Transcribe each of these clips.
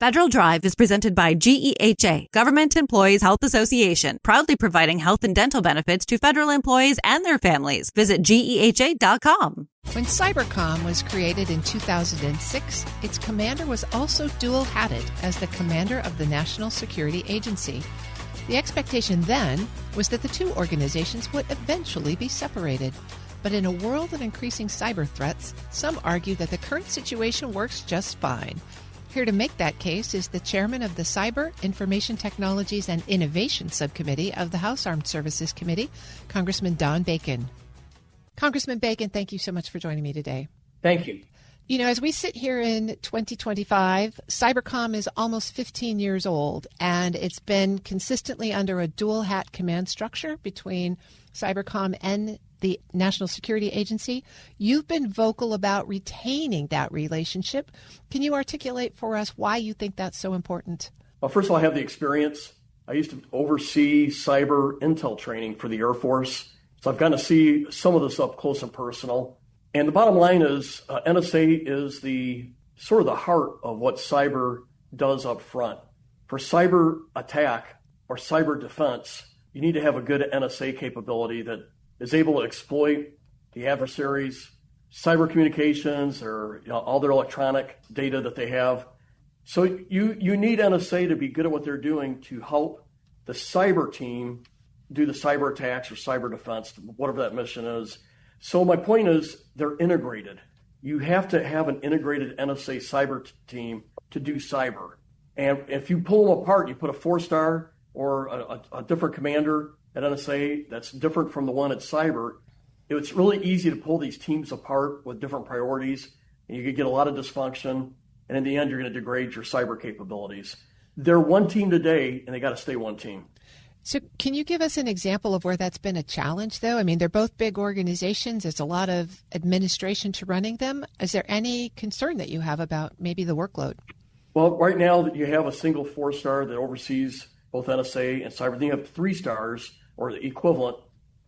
Federal Drive is presented by GEHA, Government Employees Health Association, proudly providing health and dental benefits to federal employees and their families. Visit GEHA.com. When Cybercom was created in 2006, its commander was also dual-hatted as the commander of the National Security Agency. The expectation then was that the two organizations would eventually be separated. But in a world of increasing cyber threats, some argue that the current situation works just fine. Here to make that case is the chairman of the Cyber, Information Technologies, and Innovation Subcommittee of the House Armed Services Committee, Congressman Don Bacon. Congressman Bacon, thank you so much for joining me today. Thank you. You know, as we sit here in 2025, Cybercom is almost 15 years old, and it's been consistently under a dual-hat command structure between Cybercom and the National Security Agency. You've been vocal about retaining that relationship. Can you articulate for us why you think that's so important? Well, first of all, I have the experience. I used to oversee cyber intel training for the Air Force, so I've gotten to see some of this up close and personal. And the bottom line is NSA is the sort of the heart of what cyber does up front. For cyber attack or cyber defense, you need to have a good NSA capability that is able to exploit the adversaries' cyber communications or all their electronic data that they have. So you need NSA to be good at what they're doing to help the cyber team do the cyber attacks or cyber defense, whatever that mission is. So my point is they're integrated. You have to have an integrated NSA cyber team to do cyber. And if you pull them apart, you put a 4-star or a different commander at NSA that's different from the one at cyber, it's really easy to pull these teams apart with different priorities, and you could get a lot of dysfunction, and in the end, you're going to degrade your cyber capabilities. They're one team today, and they got to stay one team. So can you give us an example of where that's been a challenge, though? I mean, they're both big organizations. There's a lot of administration to running them. Is there any concern that you have about maybe the workload? Well, right now, you have a single 4-star that oversees both NSA and cyber. Then you have 3 stars, or the equivalent,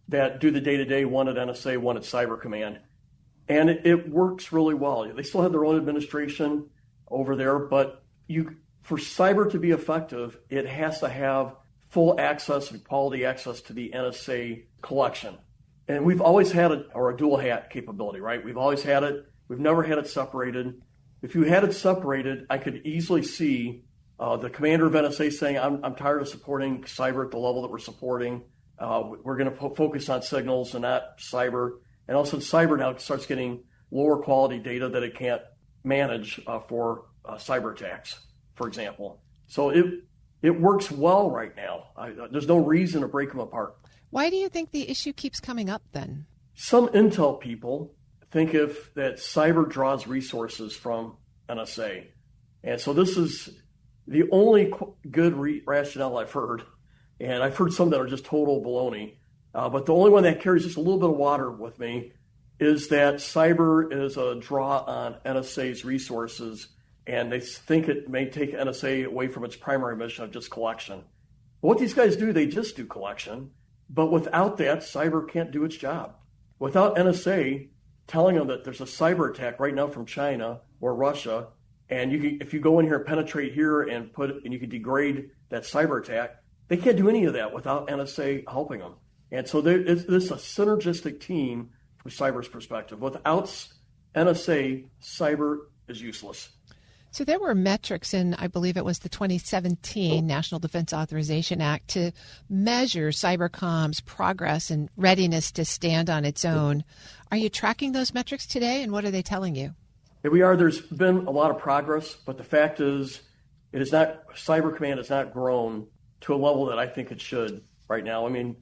that do the day-to-day, one at NSA, one at Cyber Command. And it works really well. They still have their own administration over there, but for cyber to be effective, it has to have full access and quality access to the NSA collection. And we've always had it, or a dual hat capability, right? We've always had it. We've never had it separated. If you had it separated, I could easily see the commander of NSA saying, I'm tired of supporting cyber at the level that we're supporting. We're going to focus on signals and not cyber. And also cyber now starts getting lower quality data that it can't manage for cyber attacks, for example. So it works well right now. There's no reason to break them apart. Why do you think the issue keeps coming up then? Some intel people think that cyber draws resources from NSA. And so this is the only good rationale I've heard. And I've heard some that are just total baloney. But the only one that carries just a little bit of water with me is that cyber is a draw on NSA's resources, and they think it may take NSA away from its primary mission of just collection. But what these guys do, they just do collection. But without that, cyber can't do its job. Without NSA telling them that there's a cyber attack right now from China or Russia, and if you go in here and penetrate here and you can degrade that cyber attack, they can't do any of that without NSA helping them. And so this is a synergistic team from cyber's perspective. Without NSA, cyber is useless. So there were metrics in, I believe it was the 2017 National Defense Authorization Act to measure Cybercom's progress and readiness to stand on its own. Are you tracking those metrics today, and what are they telling you? Here we are. There's been a lot of progress, but the fact is, Cyber Command has not grown to a level that I think it should right now. I mean,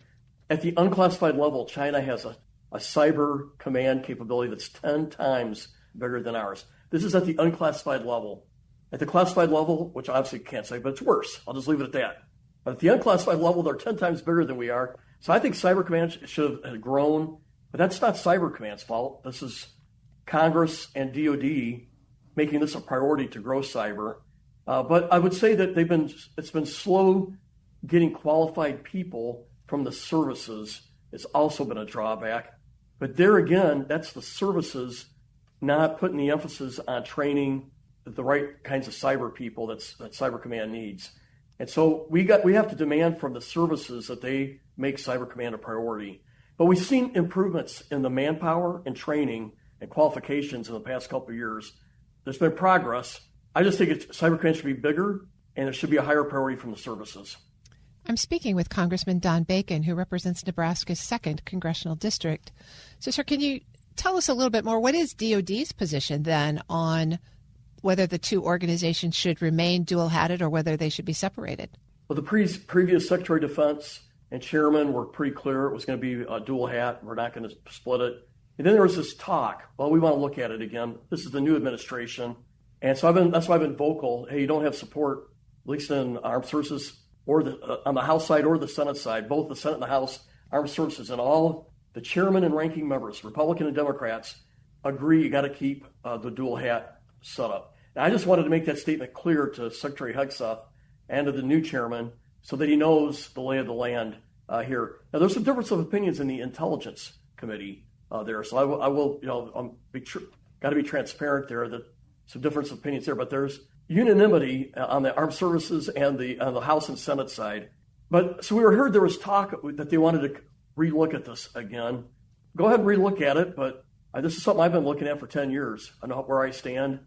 at the unclassified level, China has a cyber command capability that's 10 times bigger than ours. This is at the unclassified level. At the classified level, which I obviously can't say, but it's worse. I'll just leave it at that. But at the unclassified level, they're 10 times bigger than we are. So I think Cyber Command should have grown, but that's not Cyber Command's fault. This is Congress and DOD making this a priority to grow cyber. But I would say that it's been slow getting qualified people from the services. It's also been a drawback. But there again, that's the services not putting the emphasis on training the right kinds of cyber people that Cyber Command needs. And so we have to demand from the services that they make Cyber Command a priority. But we've seen improvements in the manpower and training and qualifications in the past couple of years. There's been progress. I just think Cyber Command should be bigger, and it should be a higher priority from the services. I'm speaking with Congressman Don Bacon, who represents Nebraska's 2nd Congressional District. So, sir, can you tell us a little bit more? What is DOD's position then on whether the two organizations should remain dual-hatted or whether they should be separated? Well, the previous Secretary of Defense and Chairman were pretty clear it was going to be a dual hat. We're not going to split it. And then there was this talk. Well, we want to look at it again. This is the new administration. And so that's why I've been vocal. Hey, you don't have support, at least in armed services or on the House side or the Senate side, both the Senate and the House armed services, and all the chairman and ranking members, Republican and Democrats, agree you got to keep the dual hat set up. And I just wanted to make that statement clear to Secretary Hegseth and to the new chairman so that he knows the lay of the land here. Now, there's some difference of opinions in the Intelligence Committee there, so I will got to be transparent there that some difference of opinions there, but there's unanimity on the armed services and on the House and Senate side. But so we heard there was talk that they wanted to relook at this again. Go ahead and relook at it, but this is something I've been looking at for 10 years. I know where I stand.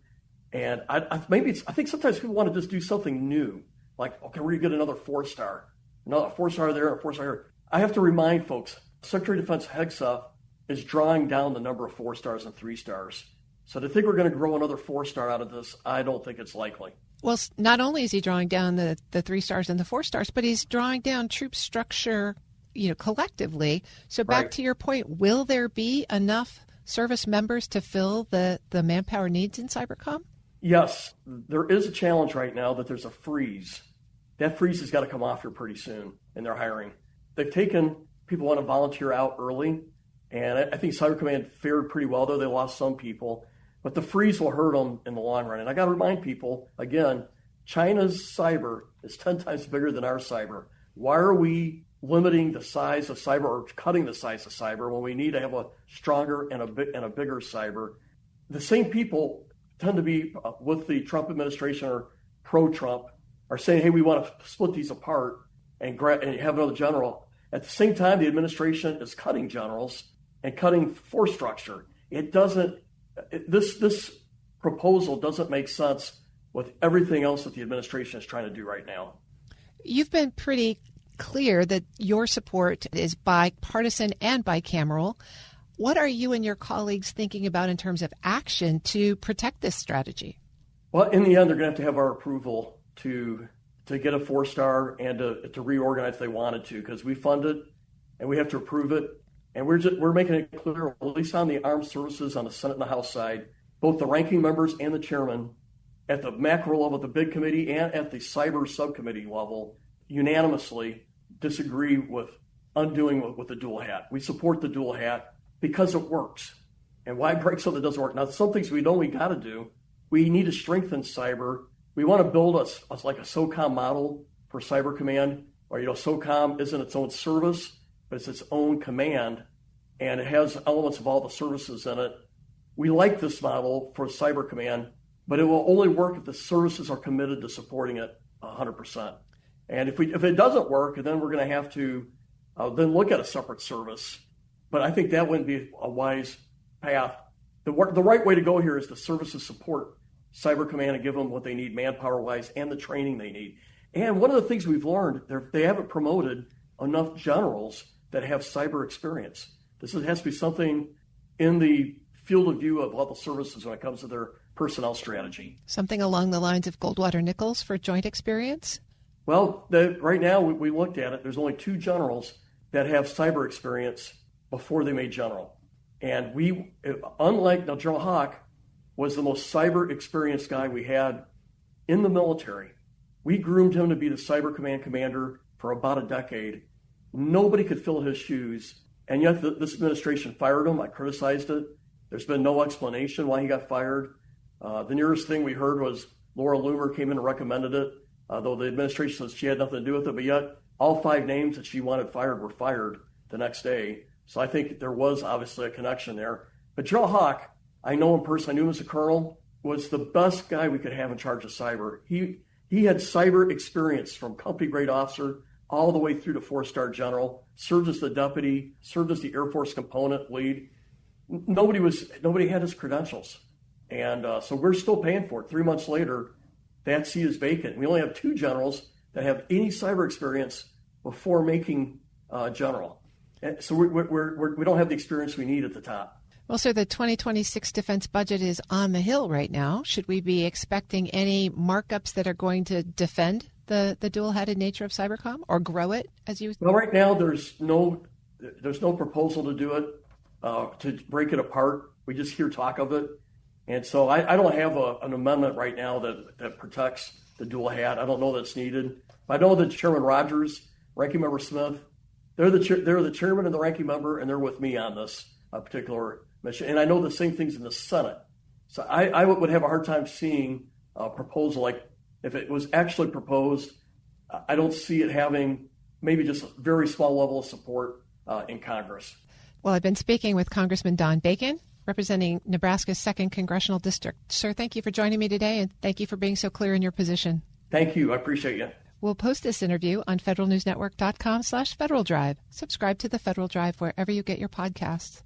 And I think sometimes people want to just do something new. Like, okay, we're going to get another 4-star. Another 4-star there, a 4-star here. I have to remind folks, Secretary of Defense Hegseth is drawing down the number of 4-stars and 3-stars. So to think we're going to grow another 4-star out of this, I don't think it's likely. Well, not only is he drawing down the 3-stars and the 4-stars, but he's drawing down troop structure, collectively. So back to your point, will there be enough service members to fill the manpower needs in Cybercom? Yes, there is a challenge right now that there's a freeze. That freeze has got to come off here pretty soon in their hiring. They've taken people want to volunteer out early, and I think Cyber Command fared pretty well, though they lost some people. But the freeze will hurt them in the long run. And I got to remind people, again, China's cyber is 10 times bigger than our cyber. Why are we limiting the size of cyber or cutting the size of cyber when we need to have a stronger and a bigger cyber? The same people tend to be with the Trump administration or pro-Trump are saying, hey, we want to split these apart and have another general. At the same time, the administration is cutting generals and cutting force structure. This proposal doesn't make sense with everything else that the administration is trying to do right now. You've been pretty clear that your support is bipartisan and bicameral. What are you and your colleagues thinking about in terms of action to protect this strategy? Well, in the end, they're going to have our approval to get a 4-star and to reorganize if they wanted to, because we fund it and we have to approve it. And we're making it clear, at least on the armed services on the Senate and the House side, both the ranking members and the chairman at the macro level, the big committee, and at the cyber subcommittee level, unanimously disagree with undoing with the dual hat. We support the dual hat because it works. And why break something that doesn't work? Now, some things we know we got to do. We need to strengthen cyber. We want to build like a SOCOM model for Cyber Command, where SOCOM isn't its own service, but it's its own command, and it has elements of all the services in it. We like this model for Cyber Command, but it will only work if the services are committed to supporting it 100%. And if it doesn't work, then we're going to have to then look at a separate service. But I think that wouldn't be a wise path. The right way to go here is the services support Cyber Command and give them what they need manpower-wise and the training they need. And one of the things we've learned, they haven't promoted enough generals that have cyber experience. This has to be something in the field of view of all the services when it comes to their personnel strategy. Something along the lines of Goldwater-Nichols for joint experience? Well, right now we looked at it. There's only 2 generals that have cyber experience before they made general. And unlike General Hawk was the most cyber experienced guy we had in the military. We groomed him to be the Cyber Command commander for about a decade. Nobody could fill his shoes, and yet this administration fired him. I criticized it. There's been no explanation why he got fired. The nearest thing we heard was Laura Loomer came in and recommended it, though the administration says she had nothing to do with it, but yet all 5 names that she wanted fired were fired the next day. So I think there was obviously a connection there. But General Hawk, I know in person. I knew him as a colonel. was the best guy we could have in charge of cyber. He had cyber experience from company grade officer all the way through to 4-star general, served as the deputy, served as the Air Force component lead. Nobody had his credentials. And so we're still paying for it. 3 months later, that seat is vacant. We only have 2 generals that have any cyber experience before making general. And so we don't have the experience we need at the top. Well, sir, the 2026 defense budget is on the Hill right now. Should we be expecting any markups that are going to defend the dual-headed nature of Cybercom or grow it, as you? Well, right now there's no proposal to do it, to break it apart. We just hear talk of it, and so I don't have an amendment right now that protects the dual hat. I don't know that's needed. I know that Chairman Rogers, Ranking Member Smith, they're the chairman and the ranking member, and they're with me on this particular mission. And I know the same things in the Senate. So I would have a hard time seeing a proposal like, if it was actually proposed, I don't see it having maybe just a very small level of support in Congress. Well, I've been speaking with Congressman Don Bacon, representing Nebraska's 2nd Congressional District. Sir, thank you for joining me today, and thank you for being so clear in your position. Thank you. I appreciate you. We'll post this interview on federalnewsnetwork.com/Federal Drive. Subscribe to the Federal Drive wherever you get your podcasts.